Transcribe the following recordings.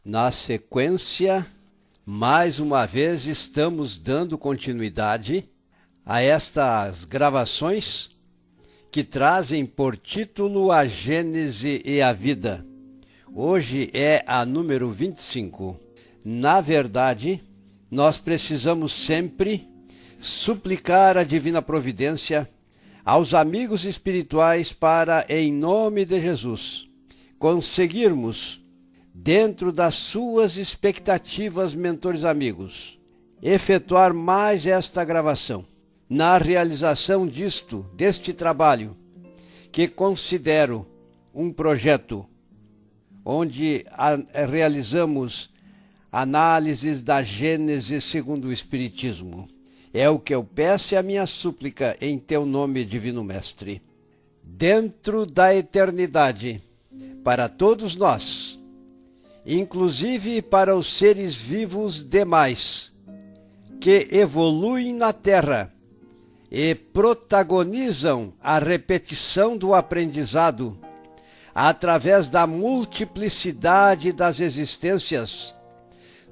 Na sequência, mais uma vez estamos dando continuidade a estas gravações que trazem por título a Gênese e a Vida. Hoje é a número 25. Na verdade, nós precisamos sempre suplicar a divina providência aos amigos espirituais para, em nome de Jesus, conseguirmos, dentro das suas expectativas, mentores amigos, efetuar mais esta gravação. Na realização deste trabalho, que considero um projeto onde realizamos análises da Gênese segundo o Espiritismo. É o que eu peço e a minha súplica em teu nome, Divino Mestre. Dentro da eternidade, para todos nós, inclusive para os seres vivos demais, que evoluem na Terra e protagonizam a repetição do aprendizado através da multiplicidade das existências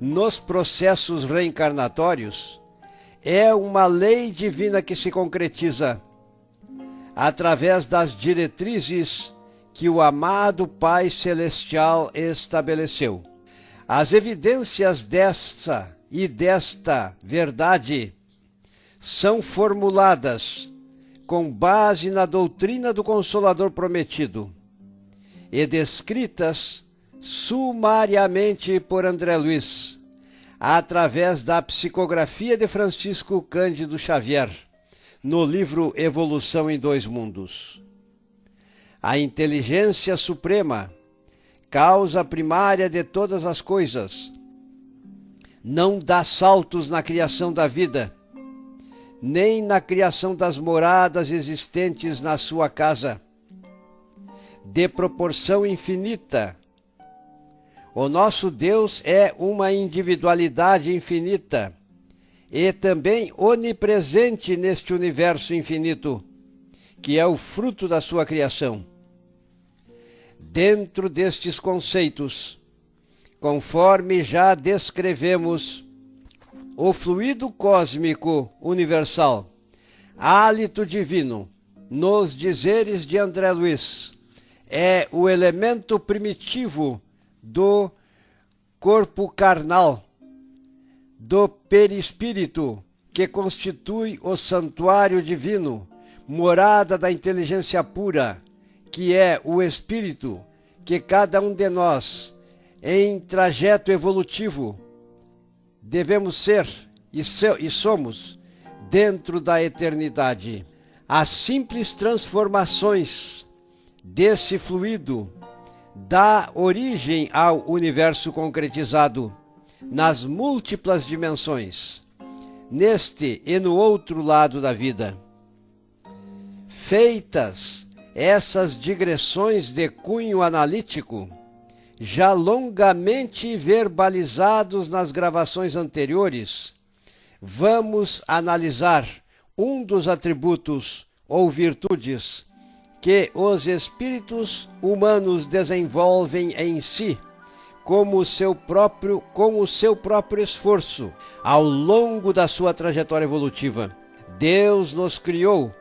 nos processos reencarnatórios, é uma lei divina que se concretiza através das diretrizes que o amado Pai Celestial estabeleceu. As evidências desta verdade são formuladas com base na doutrina do Consolador Prometido e descritas sumariamente por André Luiz, através da psicografia de Francisco Cândido Xavier, no livro Evolução em Dois Mundos. A inteligência suprema, causa primária de todas as coisas, não dá saltos na criação da vida, nem na criação das moradas existentes na sua casa, de proporção infinita. O nosso Deus é uma individualidade infinita e também onipresente neste universo infinito, que é o fruto da sua criação. Dentro destes conceitos, conforme já descrevemos, o fluido cósmico universal, hálito divino, nos dizeres de André Luiz, é o elemento primitivo do corpo carnal, do perispírito, que constitui o santuário divino, morada da inteligência pura, que é o espírito que cada um de nós, em trajeto evolutivo, devemos ser e somos dentro da eternidade. As simples transformações desse fluido dá origem ao universo concretizado nas múltiplas dimensões, neste e no outro lado da vida. Feitas essas digressões de cunho analítico, já longamente verbalizados nas gravações anteriores, vamos analisar um dos atributos ou virtudes que os espíritos humanos desenvolvem em si com o seu próprio esforço ao longo da sua trajetória evolutiva. Deus nos criou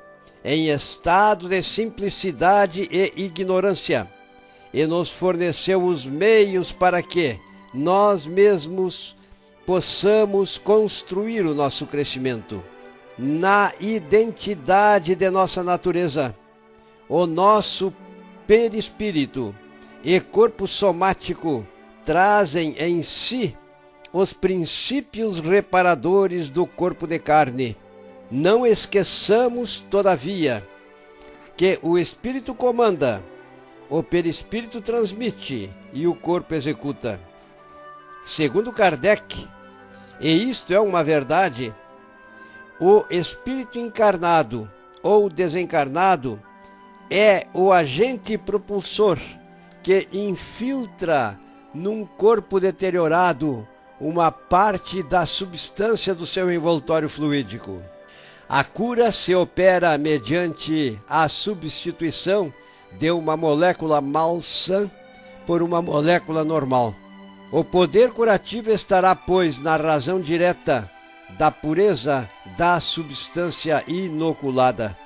em estado de simplicidade e ignorância e nos forneceu os meios para que nós mesmos possamos construir o nosso crescimento na identidade de nossa natureza. O nosso perispírito e corpo somático trazem em si os princípios reparadores do corpo de carne. Não esqueçamos, todavia, que o espírito comanda, o perispírito transmite e o corpo executa. Segundo Kardec, e isto é uma verdade, o espírito encarnado ou desencarnado é o agente propulsor que infiltra num corpo deteriorado uma parte da substância do seu envoltório fluídico. A cura se opera mediante a substituição de uma molécula malsã por uma molécula normal. O poder curativo estará, pois, na razão direta da pureza da substância inoculada.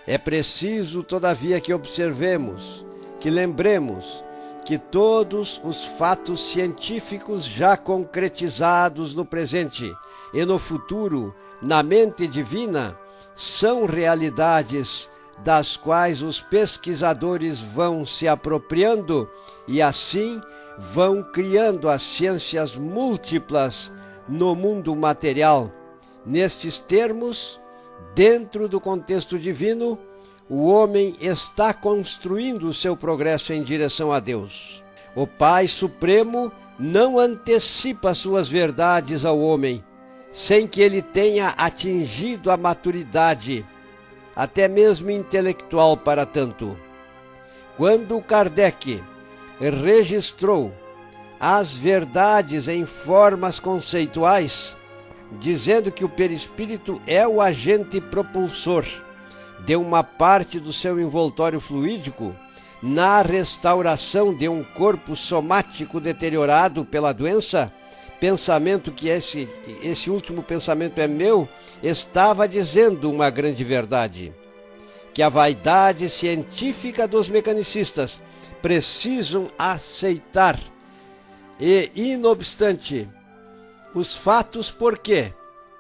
É preciso, todavia, que observemos, que lembremos que todos os fatos científicos já concretizados no presente e no futuro na mente divina são realidades das quais os pesquisadores vão se apropriando e assim vão criando as ciências múltiplas no mundo material. Nestes termos, dentro do contexto divino, o homem está construindo o seu progresso em direção a Deus. O Pai Supremo não antecipa suas verdades ao homem, sem que ele tenha atingido a maturidade, até mesmo intelectual para tanto. Quando Kardec registrou as verdades em formas conceituais, dizendo que o perispírito é o agente propulsor de uma parte do seu envoltório fluídico na restauração de um corpo somático deteriorado pela doença, pensamento que esse último pensamento é meu, estava dizendo uma grande verdade, que a vaidade científica dos mecanicistas precisam aceitar e, inobstante, os fatos porque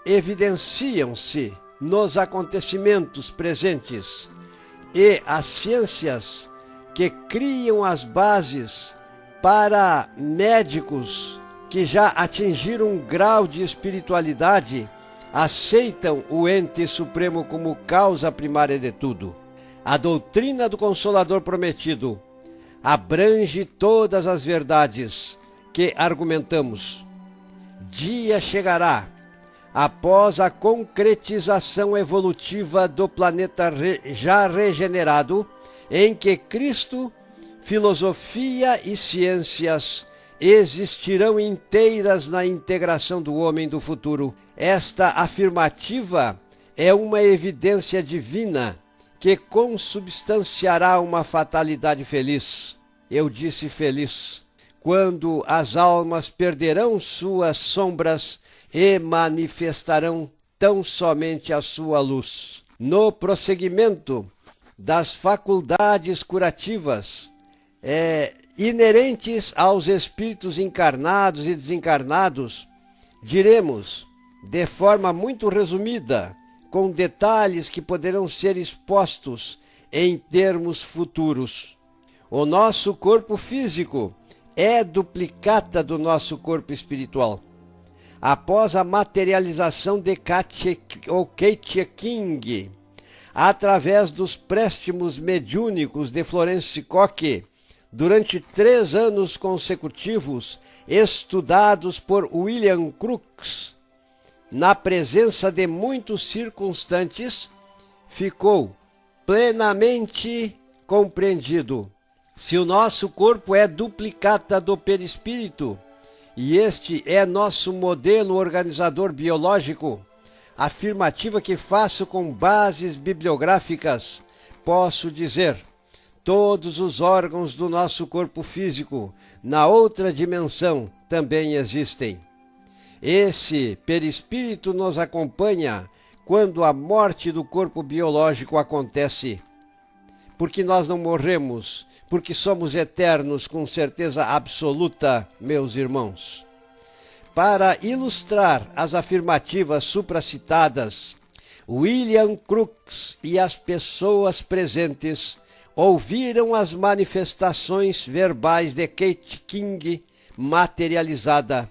evidenciam-se nos acontecimentos presentes e as ciências que criam as bases para médicos que já atingiram um grau de espiritualidade aceitam o ente supremo como causa primária de tudo. A doutrina do Consolador Prometido abrange todas as verdades que argumentamos. Dia chegará, após a concretização evolutiva do planeta já regenerado, em que Cristo, filosofia e ciências existirão inteiras na integração do homem do futuro. Esta afirmativa é uma evidência divina que consubstanciará uma fatalidade feliz. Eu disse feliz, quando as almas perderão suas sombras e manifestarão tão somente a sua luz. No prosseguimento das faculdades curativas inerentes aos espíritos encarnados e desencarnados, diremos, de forma muito resumida, com detalhes que poderão ser expostos em termos futuros. O nosso corpo físico é duplicata do nosso corpo espiritual. Após a materialização de Ketia King, através dos préstimos mediúnicos de Florence Coque, durante 3 anos consecutivos, estudados por William Crookes, na presença de muitos circunstantes, ficou plenamente compreendido. Se o nosso corpo é duplicata do perispírito, e este é nosso modelo organizador biológico, afirmativa que faço com bases bibliográficas, posso dizer, todos os órgãos do nosso corpo físico, na outra dimensão, também existem. Esse perispírito nos acompanha quando a morte do corpo biológico acontece. Porque nós não morremos, porque somos eternos com certeza absoluta, meus irmãos. Para ilustrar as afirmativas supracitadas, William Crookes e as pessoas presentes ouviram as manifestações verbais de Kate King materializada.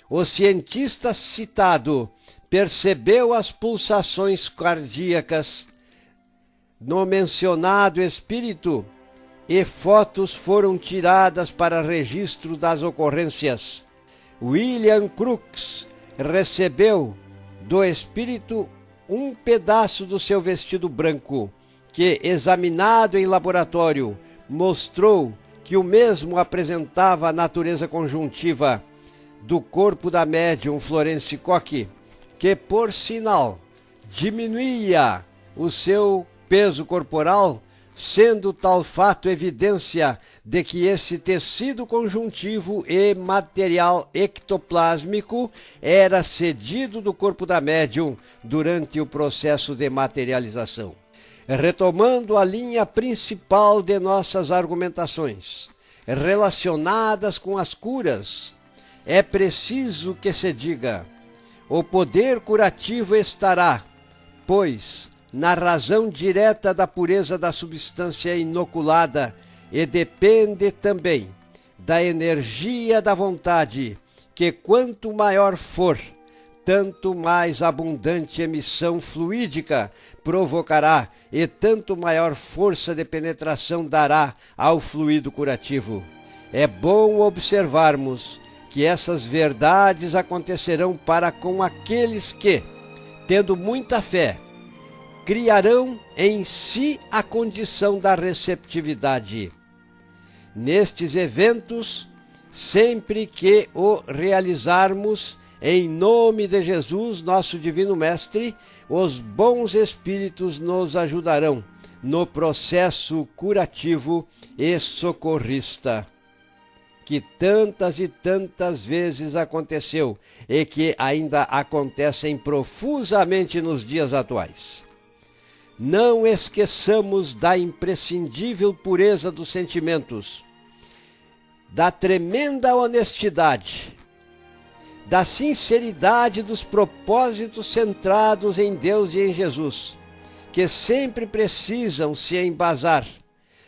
O cientista citado percebeu as pulsações cardíacas no mencionado espírito e fotos foram tiradas para registro das ocorrências. William Crookes recebeu do espírito um pedaço do seu vestido branco, que, examinado em laboratório, mostrou que o mesmo apresentava a natureza conjuntiva do corpo da médium Florence Coque, que, por sinal, diminuía o seu peso corporal sendo tal fato evidência de que esse tecido conjuntivo e material ectoplásmico era cedido do corpo da médium durante o processo de materialização. Retomando a linha principal de nossas argumentações, relacionadas com as curas, é preciso que se diga: o poder curativo estará, pois, na razão direta da pureza da substância inoculada e depende também da energia da vontade, que quanto maior for, tanto mais abundante emissão fluídica provocará e tanto maior força de penetração dará ao fluido curativo. É bom observarmos que essas verdades acontecerão para com aqueles que, tendo muita fé, criarão em si a condição da receptividade. Nestes eventos, sempre que o realizarmos em nome de Jesus, nosso Divino Mestre, os bons espíritos nos ajudarão no processo curativo e socorrista, que tantas e tantas vezes aconteceu e que ainda acontecem profusamente nos dias atuais. Não esqueçamos da imprescindível pureza dos sentimentos, da tremenda honestidade, da sinceridade dos propósitos centrados em Deus e em Jesus, que sempre precisam se embasar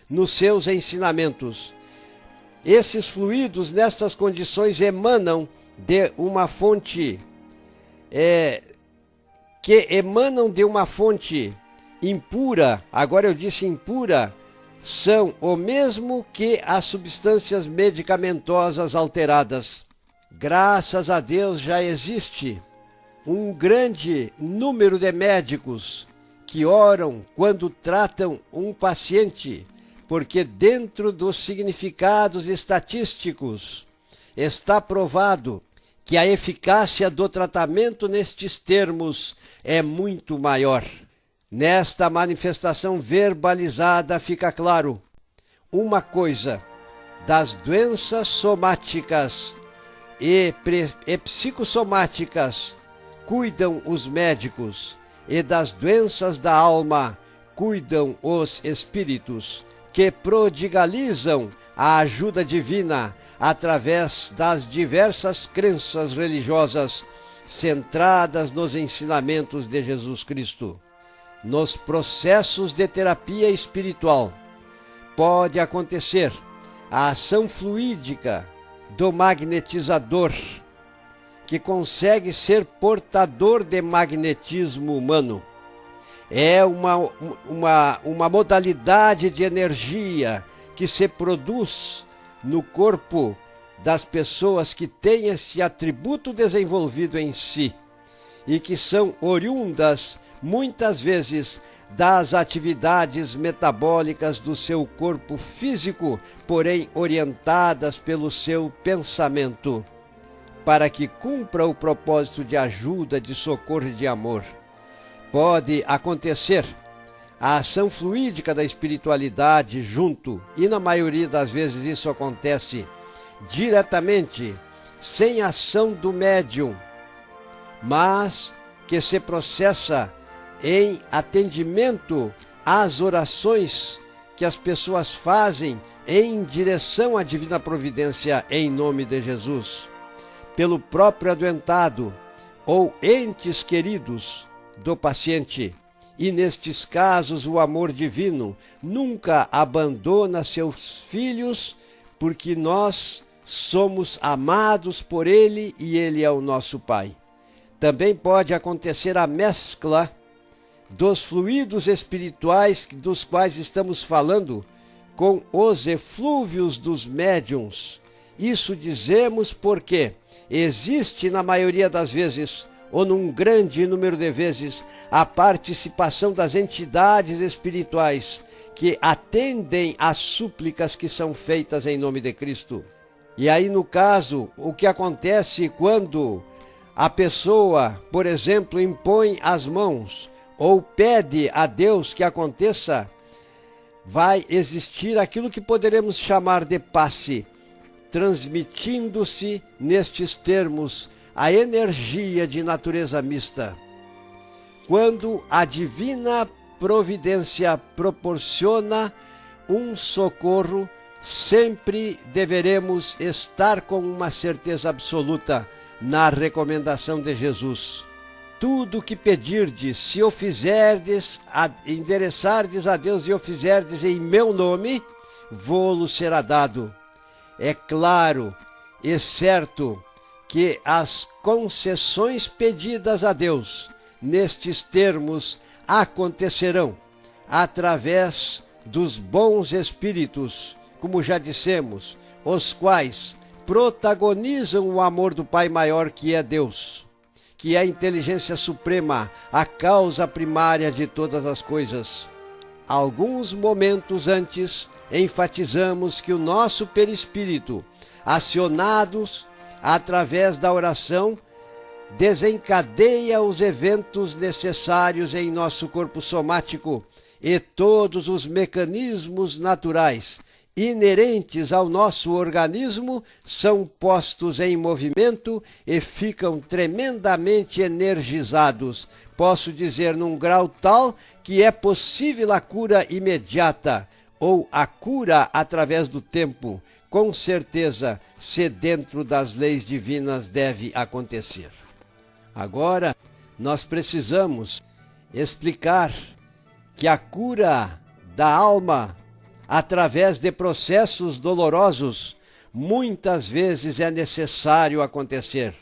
nos seus ensinamentos. Esses fluidos, nestas condições, emanam de uma fonte impura. Agora eu disse impura, são o mesmo que as substâncias medicamentosas alteradas. Graças a Deus já existe um grande número de médicos que oram quando tratam um paciente, porque dentro dos significados estatísticos está provado que a eficácia do tratamento nestes termos é muito maior. Nesta manifestação verbalizada fica claro uma coisa: das doenças somáticas e psicossomáticas cuidam os médicos, e das doenças da alma cuidam os espíritos, que prodigalizam a ajuda divina através das diversas crenças religiosas centradas nos ensinamentos de Jesus Cristo. Nos processos de terapia espiritual, pode acontecer a ação fluídica do magnetizador, que consegue ser portador de magnetismo humano. É uma modalidade de energia que se produz no corpo das pessoas que têm esse atributo desenvolvido em si e que são oriundas, muitas vezes, das atividades metabólicas do seu corpo físico, porém orientadas pelo seu pensamento, para que cumpra o propósito de ajuda, de socorro e de amor. Pode acontecer a ação fluídica da espiritualidade junto, e na maioria das vezes isso acontece diretamente, sem ação do médium, mas que se processa em atendimento às orações que as pessoas fazem em direção à divina providência em nome de Jesus, pelo próprio adoentado ou entes queridos do paciente. E nestes casos o amor divino nunca abandona seus filhos, porque nós somos amados por Ele e Ele é o nosso Pai. Também pode acontecer a mescla dos fluidos espirituais dos quais estamos falando com os eflúvios dos médiuns. Isso dizemos porque existe na maioria das vezes, ou num grande número de vezes, a participação das entidades espirituais que atendem às súplicas que são feitas em nome de Cristo. E aí, no caso, o que acontece quando a pessoa, por exemplo, impõe as mãos ou pede a Deus que aconteça vai existir aquilo que poderemos chamar de passe, transmitindo-se nestes termos a energia de natureza mista. Quando a divina providência proporciona um socorro, sempre deveremos estar com uma certeza absoluta na recomendação de Jesus. Tudo o que pedirdes, se o fizerdes, endereçardes a Deus e o fizerdes em meu nome, vô-lo será dado. É claro e certo que as concessões pedidas a Deus nestes termos acontecerão através dos bons espíritos, como já dissemos, os quais protagonizam o amor do Pai maior, que é Deus, que é a inteligência suprema, a causa primária de todas as coisas. Alguns momentos antes, enfatizamos que o nosso perispírito, acionados através da oração, desencadeia os eventos necessários em nosso corpo somático e todos os mecanismos naturais inerentes ao nosso organismo são postos em movimento e ficam tremendamente energizados. Posso dizer num grau tal que é possível a cura imediata ou a cura através do tempo. Com certeza, se dentro das leis divinas deve acontecer. Agora, nós precisamos explicar que a cura da alma através de processos dolorosos, muitas vezes é necessário acontecer.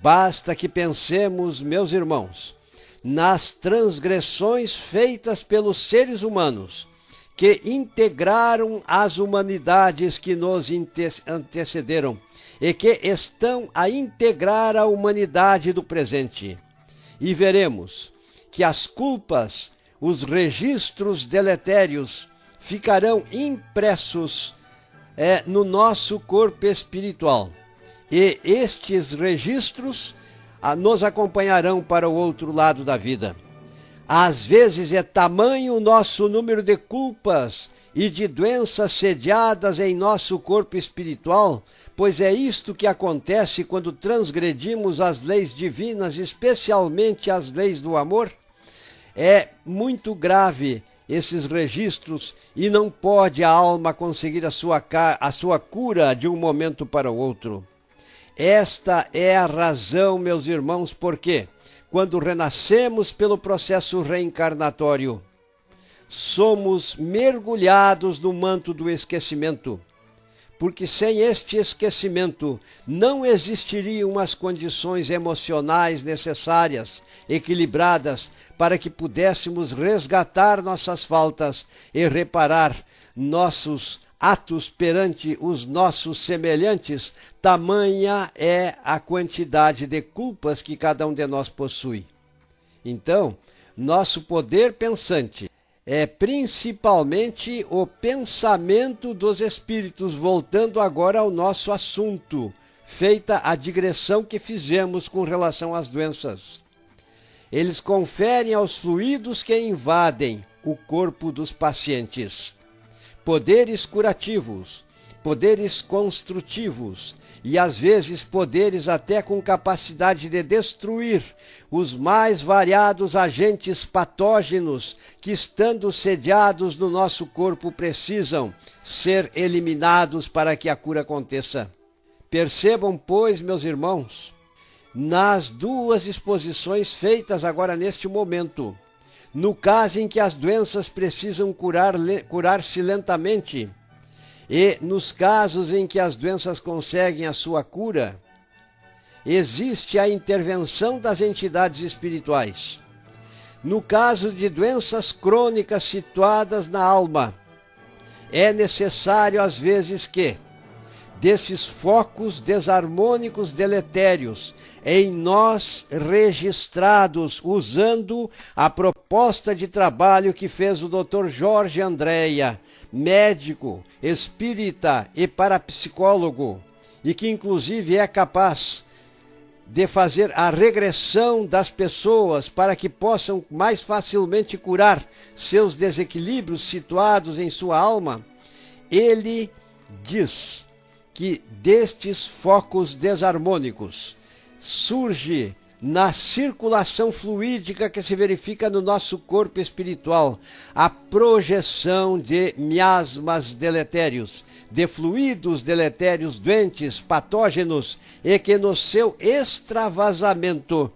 Basta que pensemos, meus irmãos, nas transgressões feitas pelos seres humanos, que integraram as humanidades que nos antecederam e que estão a integrar a humanidade do presente. E veremos que as culpas, os registros deletérios, ficarão impressos no nosso corpo espiritual. E estes registros nos acompanharão para o outro lado da vida. Às vezes é tamanho o nosso número de culpas e de doenças sediadas em nosso corpo espiritual, pois é isto que acontece quando transgredimos as leis divinas, especialmente as leis do amor. É muito grave esses registros e não pode a alma conseguir a sua cura de um momento para o outro. Esta é a razão, meus irmãos, porque quando renascemos pelo processo reencarnatório, somos mergulhados no manto do esquecimento, porque sem este esquecimento não existiriam as condições emocionais necessárias, equilibradas, para que pudéssemos resgatar nossas faltas e reparar nossos atos perante os nossos semelhantes. Tamanha é a quantidade de culpas que cada um de nós possui. Então, nosso poder pensante é principalmente o pensamento dos espíritos, voltando agora ao nosso assunto, feita a digressão que fizemos com relação às doenças. Eles conferem aos fluidos que invadem o corpo dos pacientes poderes curativos, poderes construtivos e às vezes poderes até com capacidade de destruir os mais variados agentes patógenos que, estando sediados no nosso corpo, precisam ser eliminados para que a cura aconteça. Percebam, pois, meus irmãos, nas duas exposições feitas agora neste momento, no caso em que as doenças precisam curar-se lentamente, e nos casos em que as doenças conseguem a sua cura, existe a intervenção das entidades espirituais. No caso de doenças crônicas situadas na alma, é necessário às vezes que, desses focos desarmônicos deletérios em nós registrados, usando a proposta de trabalho que fez o Dr. Jorge Andréa, médico, espírita e parapsicólogo, e que inclusive é capaz de fazer a regressão das pessoas para que possam mais facilmente curar seus desequilíbrios situados em sua alma, ele diz que destes focos desarmônicos surge na circulação fluídica que se verifica no nosso corpo espiritual a projeção de miasmas deletérios, de fluidos deletérios doentes, patógenos, e que no seu extravasamento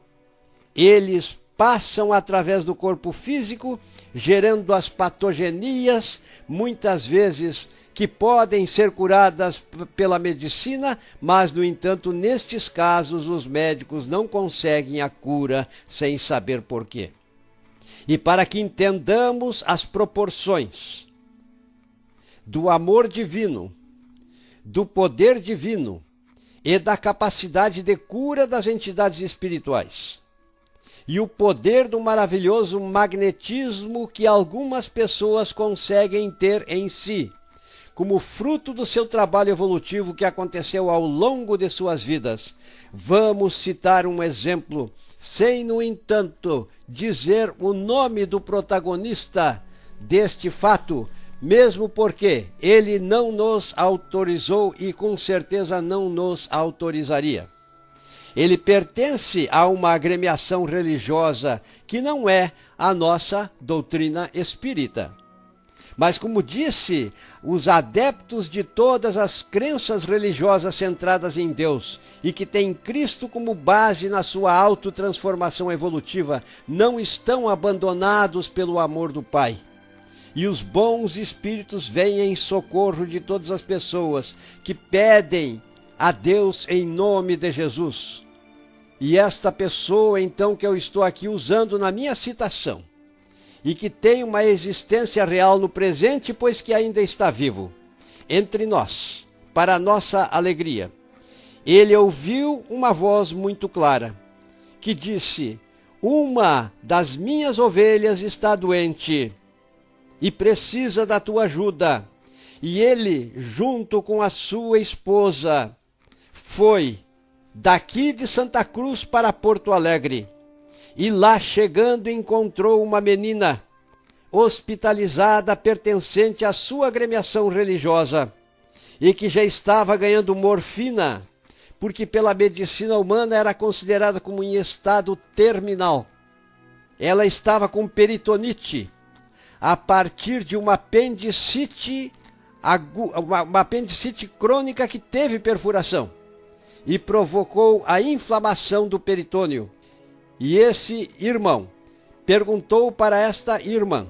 eles passam através do corpo físico, gerando as patogenias, muitas vezes que podem ser curadas pela medicina, mas, no entanto, nestes casos, os médicos não conseguem a cura sem saber por quê. E para que entendamos as proporções do amor divino, do poder divino e da capacidade de cura das entidades espirituais, e o poder do maravilhoso magnetismo que algumas pessoas conseguem ter em si, como fruto do seu trabalho evolutivo que aconteceu ao longo de suas vidas. Vamos citar um exemplo, sem, no entanto, dizer o nome do protagonista deste fato, mesmo porque ele não nos autorizou e com certeza não nos autorizaria. Ele pertence a uma agremiação religiosa que não é a nossa doutrina espírita. Mas, como disse, os adeptos de todas as crenças religiosas centradas em Deus e que têm Cristo como base na sua autotransformação evolutiva não estão abandonados pelo amor do Pai. E os bons espíritos vêm em socorro de todas as pessoas que pedem a Deus em nome de Jesus. E esta pessoa, então, que eu estou aqui usando na minha citação, e que tem uma existência real no presente, pois que ainda está vivo entre nós, para a nossa alegria. Ele ouviu uma voz muito clara, que disse: uma das minhas ovelhas está doente e precisa da tua ajuda. E ele, junto com a sua esposa, foi daqui de Santa Cruz para Porto Alegre. E lá chegando encontrou uma menina hospitalizada pertencente à sua agremiação religiosa e que já estava ganhando morfina, porque pela medicina humana era considerada como em estado terminal. Ela estava com peritonite a partir de uma apendicite crônica que teve perfuração e provocou a inflamação do peritônio. E esse irmão perguntou para esta irmã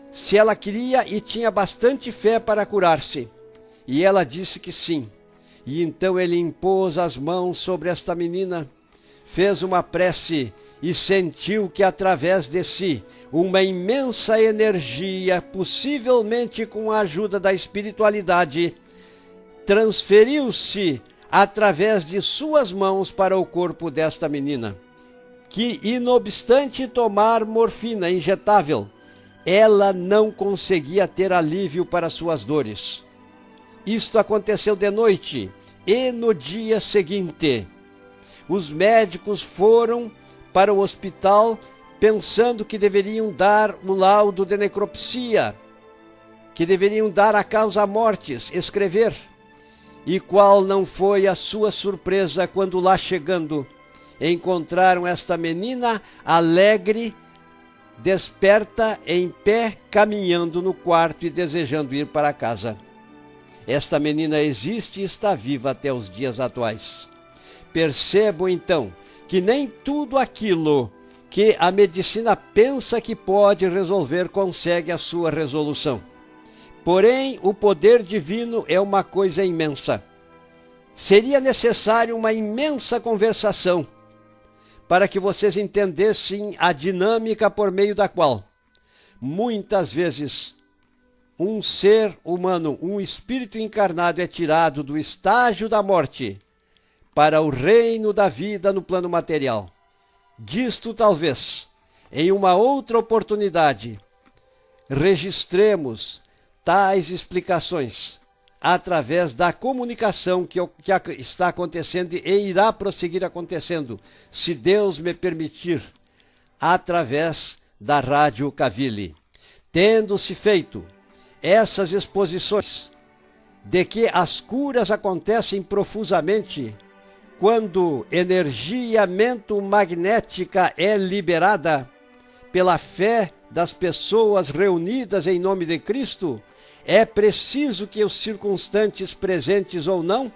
se ela queria e tinha bastante fé para curar-se. E ela disse que sim. E então ele impôs as mãos sobre esta menina, fez uma prece e sentiu que através de si uma imensa energia, possivelmente com a ajuda da espiritualidade, transferiu-se através de suas mãos para o corpo desta menina, que, inobstante tomar morfina injetável, ela não conseguia ter alívio para suas dores. Isto aconteceu de noite, e no dia seguinte, os médicos foram para o hospital pensando que deveriam dar o laudo de necropsia, que deveriam dar a causa mortis, escrever. E qual não foi a sua surpresa quando lá chegando, encontraram esta menina alegre, desperta, em pé, caminhando no quarto e desejando ir para casa. Esta menina existe e está viva até os dias atuais. Percebo, então, que nem tudo aquilo que a medicina pensa que pode resolver consegue a sua resolução. Porém, o poder divino é uma coisa imensa. Seria necessário uma imensa conversação para que vocês entendessem a dinâmica por meio da qual, muitas vezes, um ser humano, um espírito encarnado é tirado do estágio da morte para o reino da vida no plano material. Disto, talvez, em uma outra oportunidade, registremos tais explicações através da comunicação que está acontecendo e irá prosseguir acontecendo, se Deus me permitir, através da Rádio Cavili. Tendo-se feito essas exposições de que as curas acontecem profusamente quando energia magnética é liberada pela fé das pessoas reunidas em nome de Cristo, é preciso que os circunstantes, presentes ou não,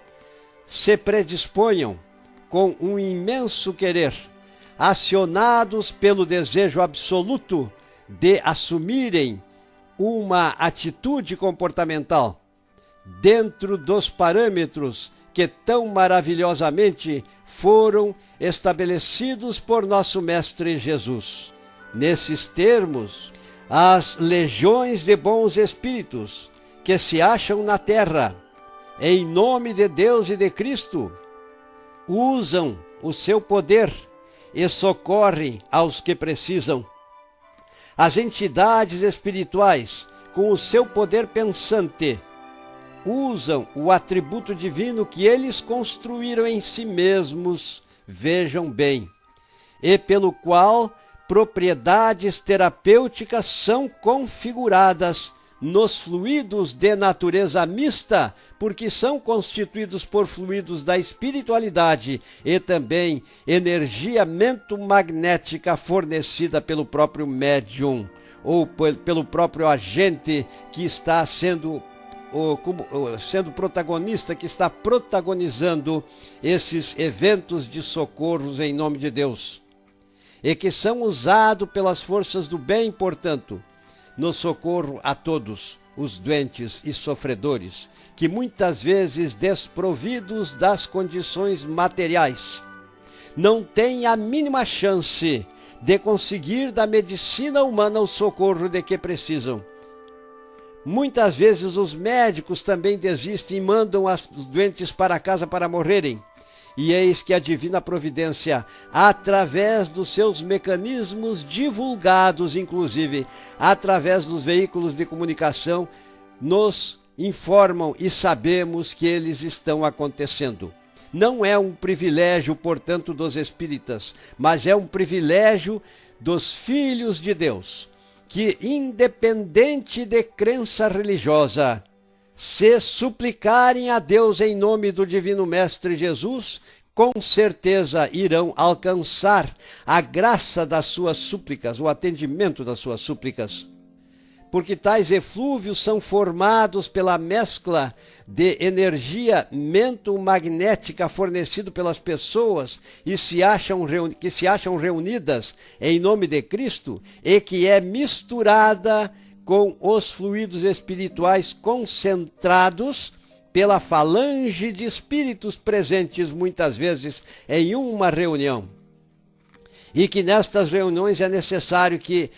se predisponham com um imenso querer, acionados pelo desejo absoluto de assumirem uma atitude comportamental dentro dos parâmetros que tão maravilhosamente foram estabelecidos por nosso Mestre Jesus. Nesses termos, as legiões de bons espíritos que se acham na terra, em nome de Deus e de Cristo, usam o seu poder e socorrem aos que precisam. As entidades espirituais, com o seu poder pensante, usam o atributo divino que eles construíram em si mesmos, vejam bem, e pelo qual propriedades terapêuticas são configuradas nos fluidos de natureza mista, porque são constituídos por fluidos da espiritualidade e também energia magnética fornecida pelo próprio médium ou pelo próprio agente que está sendo protagonista, que está protagonizando esses eventos de socorros em nome de Deus, e que são usados pelas forças do bem, portanto, no socorro a todos os doentes e sofredores, que muitas vezes, desprovidos das condições materiais, não têm a mínima chance de conseguir da medicina humana o socorro de que precisam. Muitas vezes os médicos também desistem e mandam os doentes para casa para morrerem. E eis que a divina providência, através dos seus mecanismos divulgados, inclusive através dos veículos de comunicação, nos informam e sabemos que eles estão acontecendo. Não é um privilégio, portanto, dos espíritas, mas é um privilégio dos filhos de Deus, que, independente de crença religiosa, se suplicarem a Deus em nome do Divino Mestre Jesus, com certeza irão alcançar a graça das suas súplicas, o atendimento das suas súplicas. Porque tais eflúvios são formados pela mescla de energia magnética fornecido pelas pessoas e que se acham reunidas em nome de Cristo e que é misturada com os fluidos espirituais concentrados pela falange de espíritos presentes muitas vezes em uma reunião. E que nestas reuniões é necessário que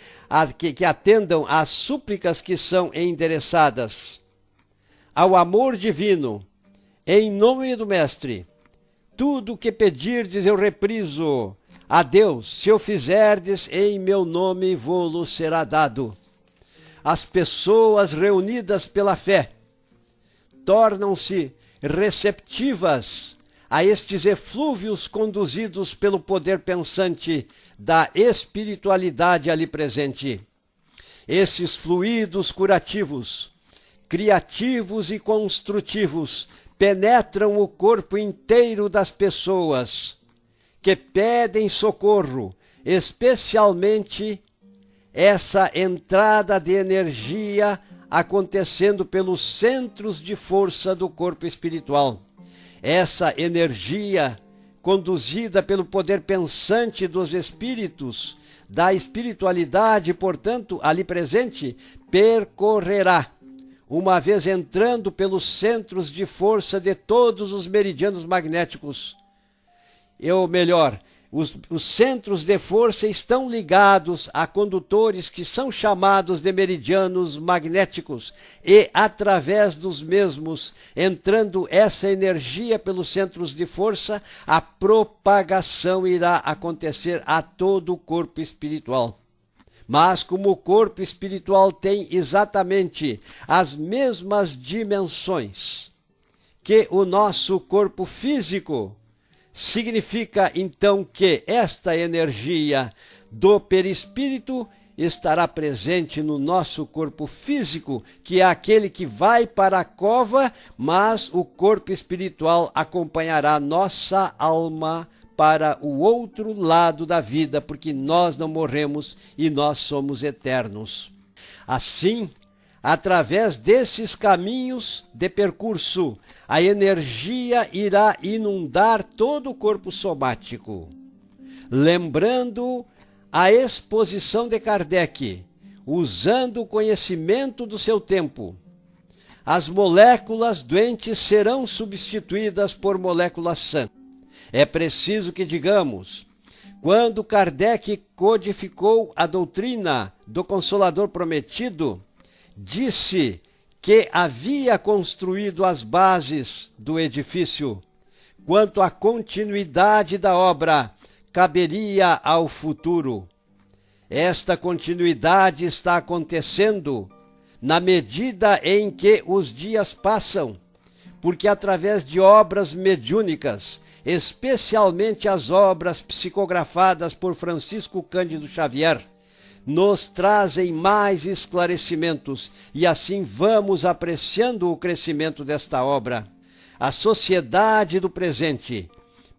atendam às súplicas que são endereçadas ao amor divino, em nome do Mestre. Tudo o que pedirdes eu repriso a Deus, se o fizerdes em meu nome, vô-lo será dado. As pessoas reunidas pela fé tornam-se receptivas a estes eflúvios conduzidos pelo poder pensante da espiritualidade ali presente. Esses fluidos curativos, criativos e construtivos penetram o corpo inteiro das pessoas que pedem socorro, especialmente essa entrada de energia acontecendo pelos centros de força do corpo espiritual. Essa energia conduzida pelo poder pensante dos espíritos, da espiritualidade, portanto, ali presente, percorrerá, uma vez entrando pelos centros de força de todos os meridianos magnéticos. Ou melhor, os centros de força estão ligados a condutores que são chamados de meridianos magnéticos e, através dos mesmos, entrando essa energia pelos centros de força, a propagação irá acontecer a todo o corpo espiritual. Mas como o corpo espiritual tem exatamente as mesmas dimensões que o nosso corpo físico, significa então que esta energia do perispírito estará presente no nosso corpo físico, que é aquele que vai para a cova, mas o corpo espiritual acompanhará nossa alma para o outro lado da vida, porque nós não morremos e nós somos eternos. Assim, através desses caminhos de percurso, a energia irá inundar todo o corpo somático. Lembrando a exposição de Kardec, usando o conhecimento do seu tempo, as moléculas doentes serão substituídas por moléculas sãs. É preciso que digamos, quando Kardec codificou a doutrina do Consolador Prometido, disse que havia construído as bases do edifício. Quanto à continuidade da obra, caberia ao futuro. Esta continuidade está acontecendo na medida em que os dias passam, porque através de obras mediúnicas, especialmente as obras psicografadas por Francisco Cândido Xavier, nos trazem mais esclarecimentos e assim vamos apreciando o crescimento desta obra. A sociedade do presente,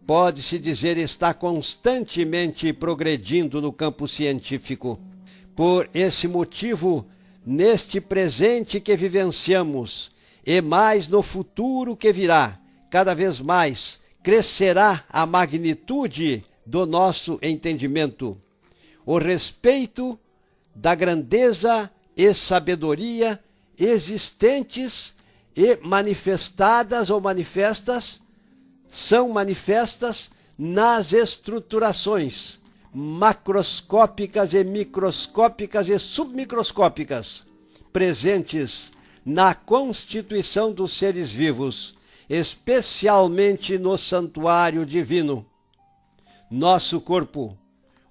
pode-se dizer, está constantemente progredindo no campo científico. Por esse motivo, neste presente que vivenciamos, e mais no futuro que virá, cada vez mais crescerá a magnitude do nosso entendimento. O respeito da grandeza e sabedoria existentes e manifestadas ou manifestas, são manifestas nas estruturações macroscópicas e microscópicas e submicroscópicas presentes na constituição dos seres vivos, especialmente no santuário divino. Nosso corpo,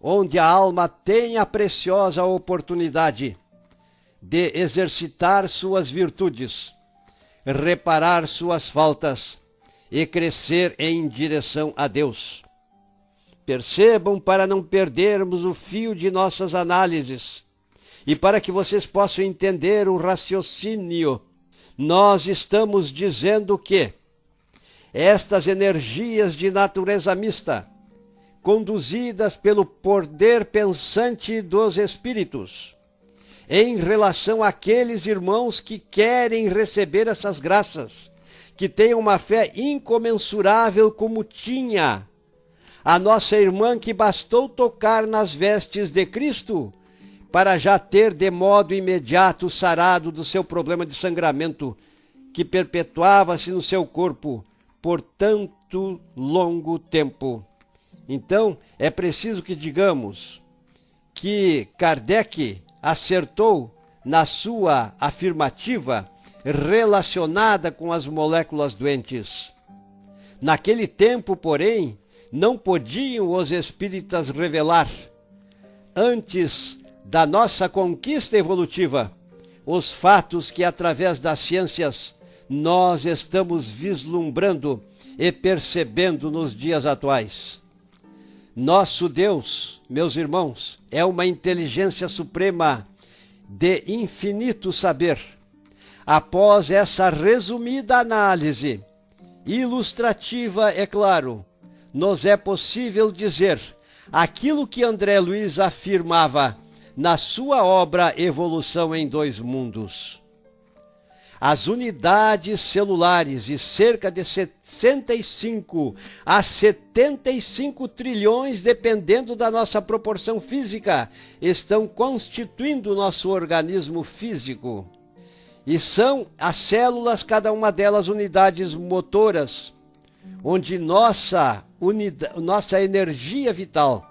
onde a alma tem a preciosa oportunidade de exercitar suas virtudes, reparar suas faltas e crescer em direção a Deus. Percebam, para não perdermos o fio de nossas análises e para que vocês possam entender o raciocínio, nós estamos dizendo que estas energias de natureza mista, conduzidas pelo poder pensante dos espíritos, em relação àqueles irmãos que querem receber essas graças, que têm uma fé incomensurável como tinha a nossa irmã, que bastou tocar nas vestes de Cristo para já ter de modo imediato sarado do seu problema de sangramento que perpetuava-se no seu corpo por tanto longo tempo. Então, é preciso que digamos que Kardec acertou na sua afirmativa relacionada com as moléculas doentes. Naquele tempo, porém, não podiam os espíritas revelar, antes da nossa conquista evolutiva, os fatos que, através das ciências, nós estamos vislumbrando e percebendo nos dias atuais. Nosso Deus, meus irmãos, é uma inteligência suprema de infinito saber. Após essa resumida análise, ilustrativa, é claro, nos é possível dizer aquilo que André Luiz afirmava na sua obra Evolução em Dois Mundos. As unidades celulares, e cerca de 65 a 75 trilhões, dependendo da nossa proporção física, estão constituindo o nossa organismo físico. E são as células, cada uma delas, unidades motoras, onde nossa energia vital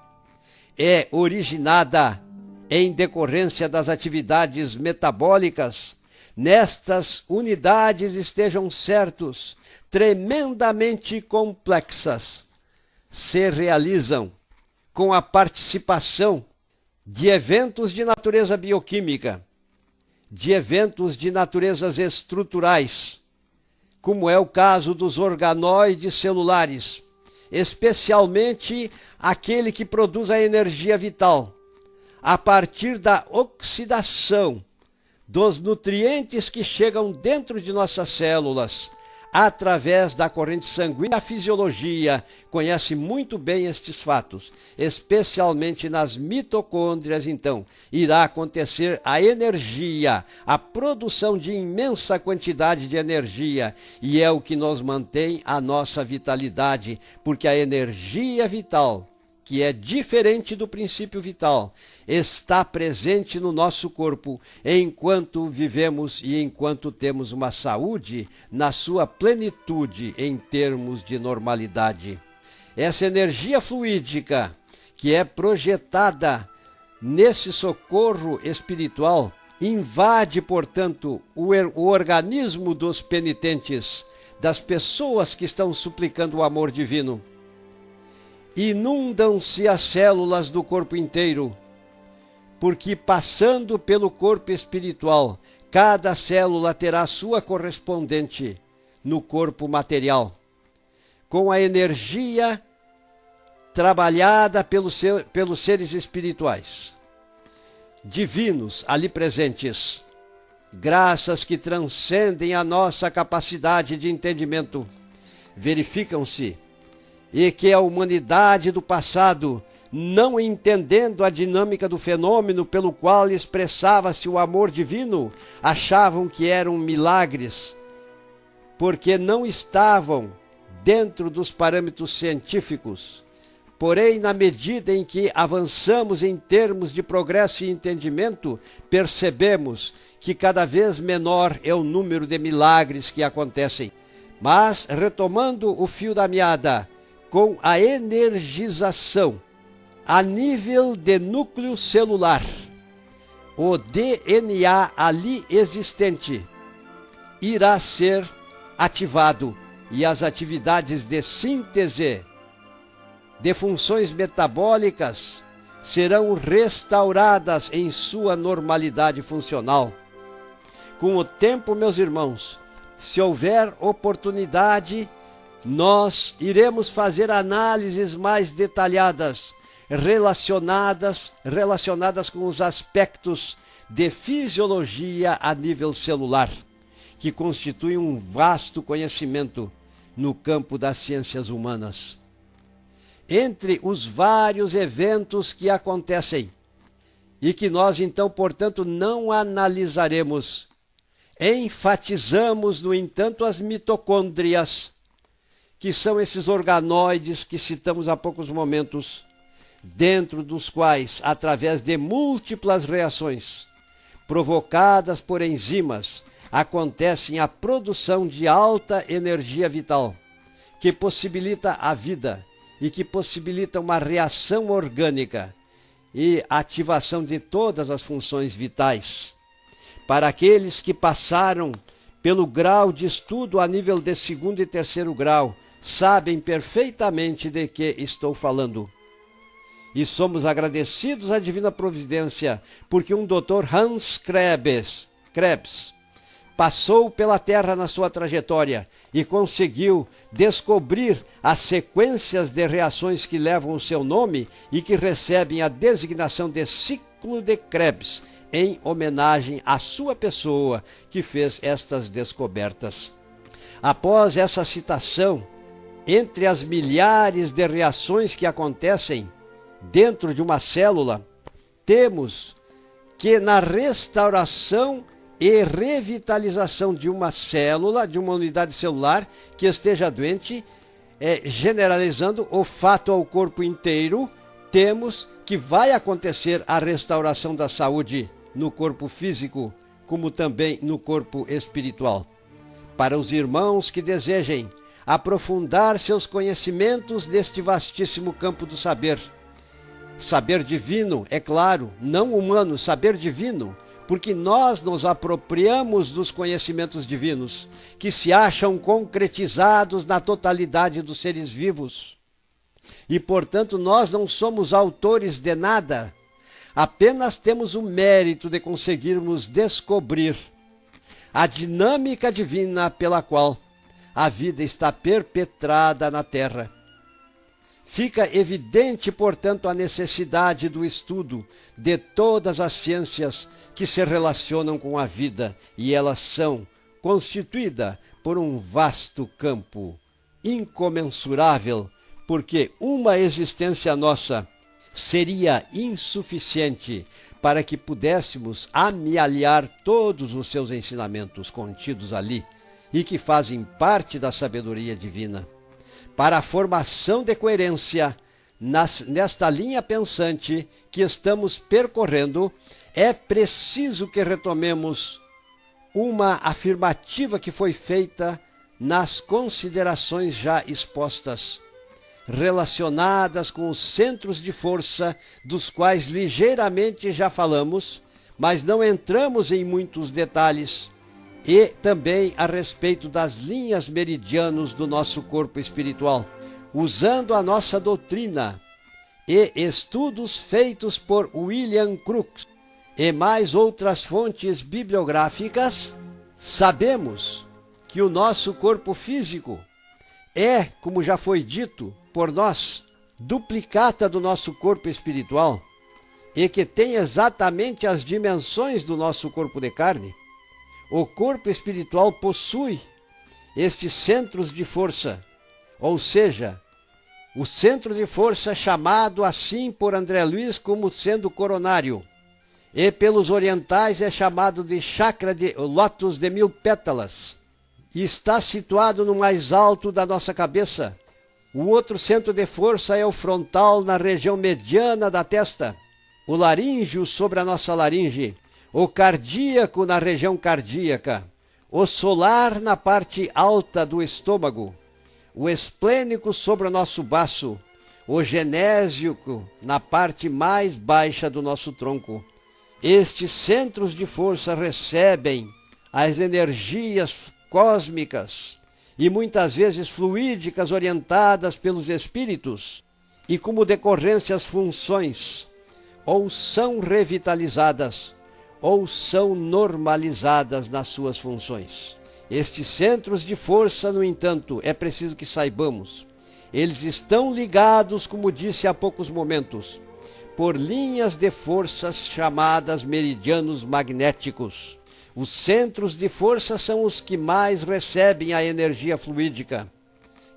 é originada em decorrência das atividades metabólicas. Nestas unidades, estejam certos, tremendamente complexas, se realizam com a participação de eventos de natureza bioquímica, de eventos de naturezas estruturais, como é o caso dos organoides celulares, especialmente aquele que produz a energia vital, a partir da oxidação dos nutrientes que chegam dentro de nossas células, através da corrente sanguínea. A fisiologia conhece muito bem estes fatos, especialmente nas mitocôndrias. Então, irá acontecer a energia, a produção de imensa quantidade de energia, e é o que nos mantém a nossa vitalidade, porque a energia vital, que é diferente do princípio vital, está presente no nosso corpo enquanto vivemos e enquanto temos uma saúde na sua plenitude em termos de normalidade. Essa energia fluídica que é projetada nesse socorro espiritual invade, portanto, o organismo dos penitentes, das pessoas que estão suplicando o amor divino. Inundam-se as células do corpo inteiro, porque passando pelo corpo espiritual, cada célula terá sua correspondente no corpo material, com a energia trabalhada pelos seres espirituais, divinos ali presentes, graças que transcendem a nossa capacidade de entendimento, verificam-se, e que a humanidade do passado, não entendendo a dinâmica do fenômeno pelo qual expressava-se o amor divino, achavam que eram milagres, porque não estavam dentro dos parâmetros científicos. Porém, na medida em que avançamos em termos de progresso e entendimento, percebemos que cada vez menor é o número de milagres que acontecem. Mas, retomando o fio da meada, com a energização a nível de núcleo celular, o DNA ali existente irá ser ativado e as atividades de síntese de funções metabólicas serão restauradas em sua normalidade funcional. Com o tempo, meus irmãos, se houver oportunidade, nós iremos fazer análises mais detalhadas relacionadas com os aspectos de fisiologia a nível celular, que constituem um vasto conhecimento no campo das ciências humanas. Entre os vários eventos que acontecem e que nós, então, portanto, não analisaremos, enfatizamos, no entanto, as mitocôndrias, que são esses organoides que citamos há poucos momentos, dentro dos quais, através de múltiplas reações provocadas por enzimas, acontecem a produção de alta energia vital, que possibilita a vida e que possibilita uma reação orgânica e ativação de todas as funções vitais. Para aqueles que passaram pelo grau de estudo a nível de 2º e 3º grau, sabem perfeitamente de que estou falando. E somos agradecidos à Divina Providência, porque um Dr. Hans Krebs passou pela Terra na sua trajetória e conseguiu descobrir as sequências de reações que levam o seu nome e que recebem a designação de ciclo de Krebs, em homenagem à sua pessoa que fez estas descobertas. Após essa citação, entre as milhares de reações que acontecem dentro de uma célula, temos que na restauração e revitalização de uma célula, de uma unidade celular que esteja doente, generalizando o fato ao corpo inteiro, temos que vai acontecer a restauração da saúde no corpo físico, como também no corpo espiritual. Para os irmãos que desejem aprofundar seus conhecimentos neste vastíssimo campo do saber divino, é claro, não humano, saber divino, porque nós nos apropriamos dos conhecimentos divinos, que se acham concretizados na totalidade dos seres vivos. E, portanto, nós não somos autores de nada. Apenas temos o mérito de conseguirmos descobrir a dinâmica divina pela qual a vida está perpetrada na Terra. Fica evidente, portanto, a necessidade do estudo de todas as ciências que se relacionam com a vida, e elas são constituídas por um vasto campo incomensurável, porque uma existência nossa seria insuficiente para que pudéssemos amealhar todos os seus ensinamentos contidos ali e que fazem parte da sabedoria divina. Para a formação de coerência nesta linha pensante que estamos percorrendo, é preciso que retomemos uma afirmativa que foi feita nas considerações já expostas, relacionadas com os centros de força, dos quais ligeiramente já falamos, mas não entramos em muitos detalhes, e também a respeito das linhas meridianos do nosso corpo espiritual, usando a nossa doutrina e estudos feitos por William Crookes e mais outras fontes bibliográficas. Sabemos que o nosso corpo físico é, como já foi dito por nós, duplicata do nosso corpo espiritual, e que tem exatamente as dimensões do nosso corpo de carne. O corpo espiritual possui estes centros de força, ou seja, o centro de força chamado assim por André Luiz como sendo coronário, e pelos orientais é chamado de chakra de lótus de 1000 pétalas, e está situado no mais alto da nossa cabeça. O outro centro de força é o frontal, na região mediana da testa, o laríngeo sobre a nossa laringe, o cardíaco na região cardíaca, o solar na parte alta do estômago, o esplênico sobre o nosso baço, o genésico na parte mais baixa do nosso tronco. Estes centros de força recebem as energias cósmicas e muitas vezes fluídicas orientadas pelos espíritos, e como decorrência as funções ou são revitalizadas ou são normalizadas nas suas funções. Estes centros de força, no entanto, é preciso que saibamos, eles estão ligados, como disse há poucos momentos, por linhas de forças chamadas meridianos magnéticos. Os centros de força são os que mais recebem a energia fluídica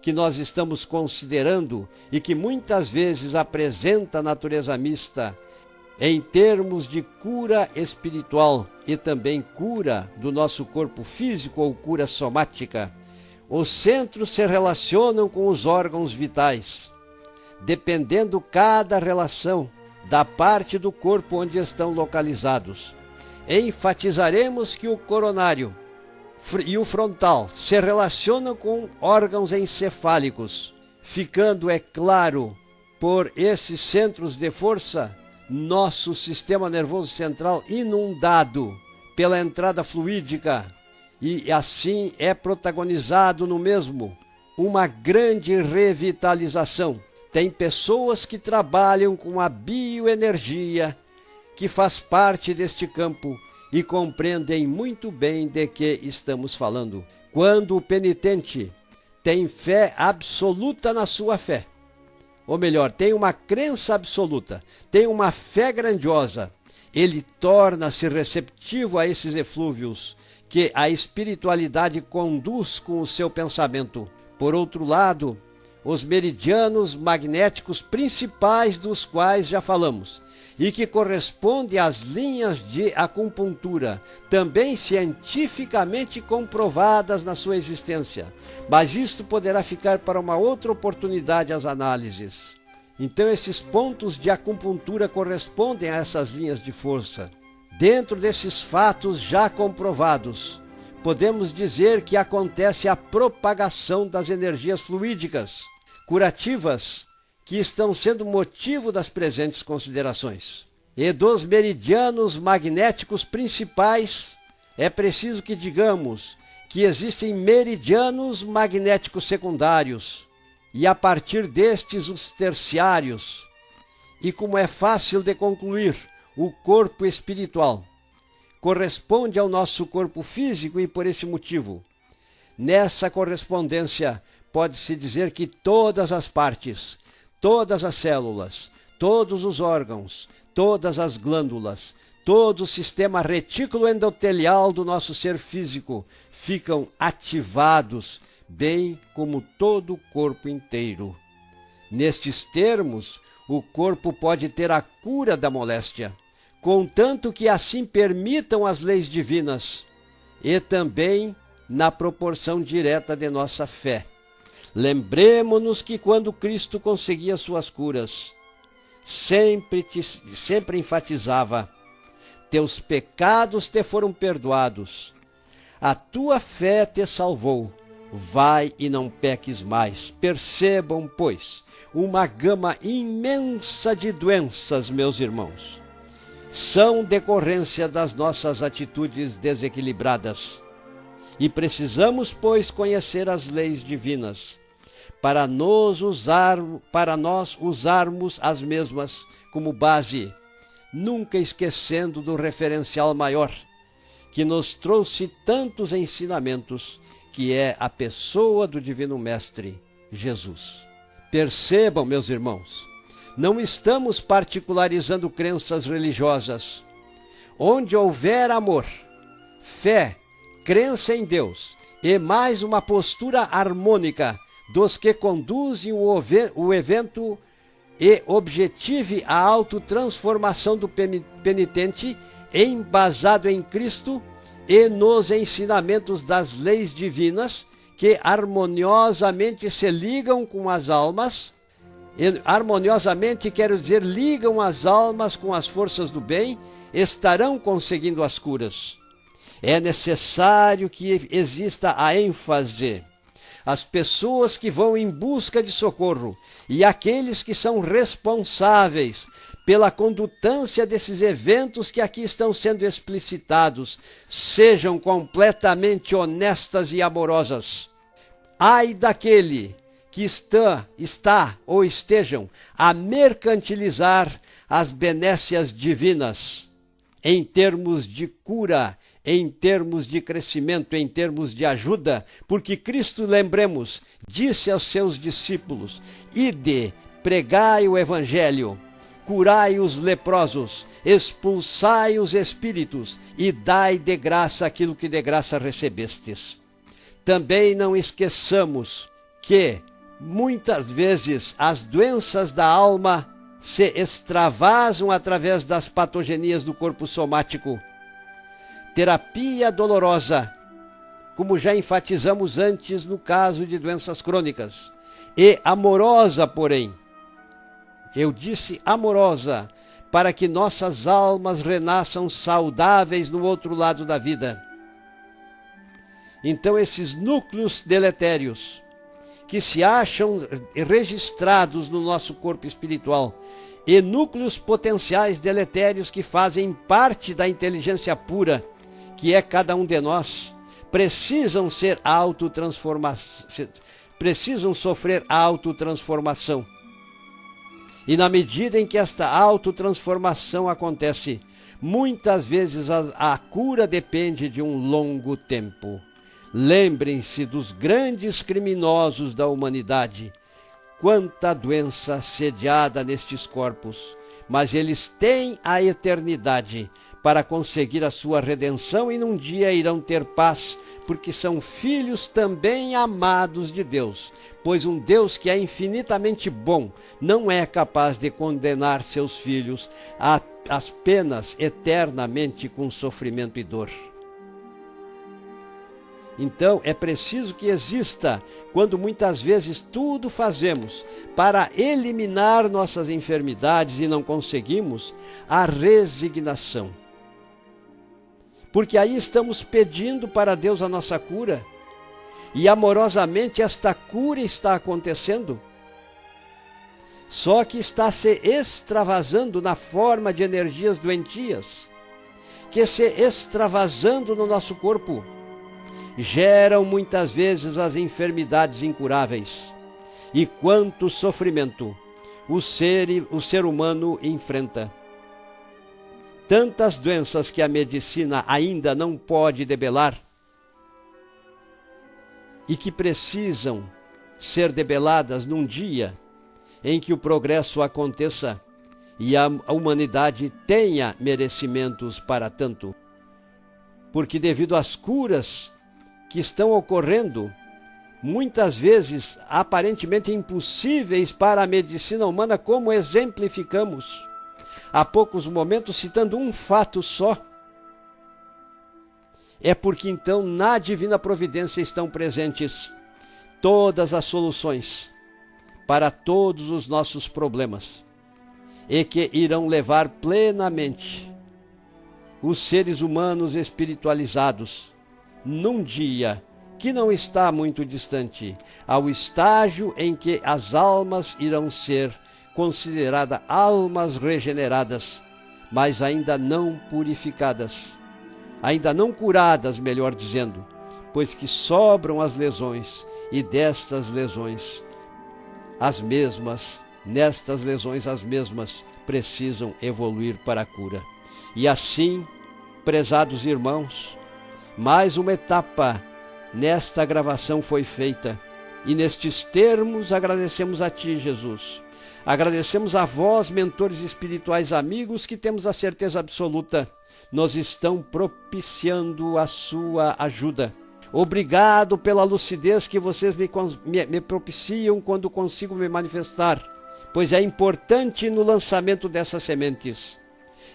que nós estamos considerando e que muitas vezes apresenta a natureza mista em termos de cura espiritual e também cura do nosso corpo físico ou cura somática. Os centros se relacionam com os órgãos vitais, dependendo cada relação da parte do corpo onde estão localizados. Enfatizaremos que o coronário e o frontal se relacionam com órgãos encefálicos, ficando, é claro, por esses centros de força, nosso sistema nervoso central inundado pela entrada fluídica, e assim é protagonizado no mesmo uma grande revitalização. Tem pessoas que trabalham com a bioenergia, que faz parte deste campo, e compreendem muito bem de que estamos falando. Quando o penitente tem fé absoluta na sua fé, ou melhor, tem uma crença absoluta, tem uma fé grandiosa, ele torna-se receptivo a esses eflúvios que a espiritualidade conduz com o seu pensamento. Por outro lado, os meridianos magnéticos principais, dos quais já falamos, e que correspondem às linhas de acupuntura, também cientificamente comprovadas na sua existência, mas isto poderá ficar para uma outra oportunidade as análises. Então esses pontos de acupuntura correspondem a essas linhas de força. Dentro desses fatos já comprovados, podemos dizer que acontece a propagação das energias fluídicas, curativas, que estão sendo motivo das presentes considerações. E dos meridianos magnéticos principais, é preciso que digamos que existem meridianos magnéticos secundários, e a partir destes os terciários. E como é fácil de concluir, o corpo espiritual corresponde ao nosso corpo físico e por esse motivo, nessa correspondência, pode-se dizer que todas as partes, todas as células, todos os órgãos, todas as glândulas, todo o sistema retículo endotelial do nosso ser físico ficam ativados, bem como todo o corpo inteiro. Nestes termos, o corpo pode ter a cura da moléstia, contanto que assim permitam as leis divinas, e também na proporção direta de nossa fé. Lembremo-nos que quando Cristo conseguia suas curas, sempre enfatizava: teus pecados te foram perdoados, a tua fé te salvou, vai e não peques mais. Percebam, pois, uma gama imensa de doenças, meus irmãos, são decorrência das nossas atitudes desequilibradas. E precisamos, pois, conhecer as leis divinas, para nós usarmos as mesmas como base, nunca esquecendo do referencial maior, que nos trouxe tantos ensinamentos, que é a pessoa do Divino Mestre, Jesus. Percebam, meus irmãos, não estamos particularizando crenças religiosas. Onde houver amor, fé, crença em Deus e mais uma postura harmônica dos que conduzem o evento e objetive a autotransformação do penitente, embasado em Cristo e nos ensinamentos das leis divinas, que harmoniosamente se ligam com as almas. Harmoniosamente quero dizer, ligam as almas com as forças do bem, estarão conseguindo as curas. É necessário que exista a ênfase. As pessoas que vão em busca de socorro e aqueles que são responsáveis pela condutância desses eventos que aqui estão sendo explicitados, sejam completamente honestas e amorosas. Ai daquele que está ou estejam a mercantilizar as benécias divinas em termos de cura, em termos de crescimento, em termos de ajuda, porque Cristo, lembremos, disse aos seus discípulos: ide, pregai o evangelho, curai os leprosos, expulsai os espíritos e dai de graça aquilo que de graça recebestes. Também não esqueçamos que muitas vezes as doenças da alma se extravasam através das patogenias do corpo somático. Terapia dolorosa, como já enfatizamos antes no caso de doenças crônicas, e amorosa, porém. Eu disse amorosa, para que nossas almas renasçam saudáveis no outro lado da vida. Então esses núcleos deletérios que se acham registrados no nosso corpo espiritual e núcleos potenciais deletérios que fazem parte da inteligência pura, que é cada um de nós, precisam sofrer autotransformação. E na medida em que esta autotransformação acontece, muitas vezes a cura depende de um longo tempo. Lembrem-se dos grandes criminosos da humanidade. Quanta doença sediada nestes corpos, mas eles têm a eternidade para conseguir a sua redenção e num dia irão ter paz, porque são filhos também amados de Deus, pois um Deus que é infinitamente bom não é capaz de condenar seus filhos às penas eternamente com sofrimento e dor. Então é preciso que exista, quando muitas vezes tudo fazemos para eliminar nossas enfermidades e não conseguimos, a resignação. Porque aí estamos pedindo para Deus a nossa cura, e amorosamente esta cura está acontecendo, só que está se extravasando na forma de energias doentias, que se extravasando no nosso corpo, geram muitas vezes as enfermidades incuráveis. E quanto sofrimento o ser humano enfrenta. tantas doenças que a medicina ainda não pode debelar e que precisam ser debeladas num dia em que o progresso aconteça e a humanidade tenha merecimentos para tanto. Porque devido às curas que estão ocorrendo, muitas vezes aparentemente impossíveis para a medicina humana, como exemplificamos há poucos momentos, citando um fato só, é porque então na divina providência estão presentes todas as soluções para todos os nossos problemas e que irão levar plenamente os seres humanos espiritualizados num dia que não está muito distante, ao estágio em que as almas irão ser consideradas almas regeneradas, mas ainda não purificadas, ainda não curadas, melhor dizendo, pois que sobram as lesões, e destas lesões, nestas lesões as mesmas precisam evoluir para a cura. E assim, prezados irmãos, mais uma etapa nesta gravação foi feita, e nestes termos agradecemos a Ti, Jesus. Agradecemos a vós, mentores espirituais amigos, que temos a certeza absoluta, nos estão propiciando a sua ajuda. Obrigado pela lucidez que vocês me propiciam quando consigo me manifestar, pois é importante no lançamento dessas sementes,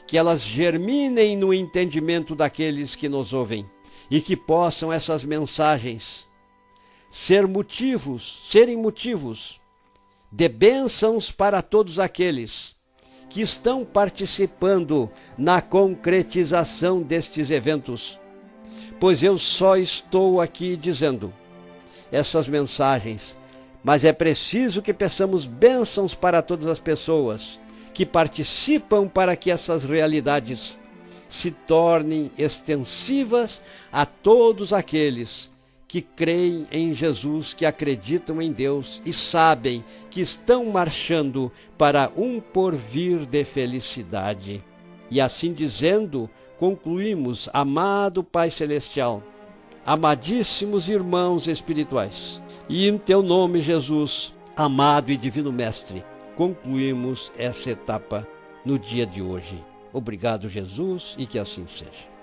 que elas germinem no entendimento daqueles que nos ouvem, e que possam essas mensagens serem motivos de bênçãos para todos aqueles que estão participando na concretização destes eventos. Pois eu só estou aqui dizendo essas mensagens, mas é preciso que peçamos bênçãos para todas as pessoas que participam, para que essas realidades se tornem extensivas a todos aqueles que creem em Jesus, que acreditam em Deus e sabem que estão marchando para um porvir de felicidade. E assim dizendo, concluímos, amado Pai Celestial, amadíssimos irmãos espirituais, e em Teu nome, Jesus, amado e divino Mestre, concluímos essa etapa no dia de hoje. Obrigado, Jesus, e que assim seja.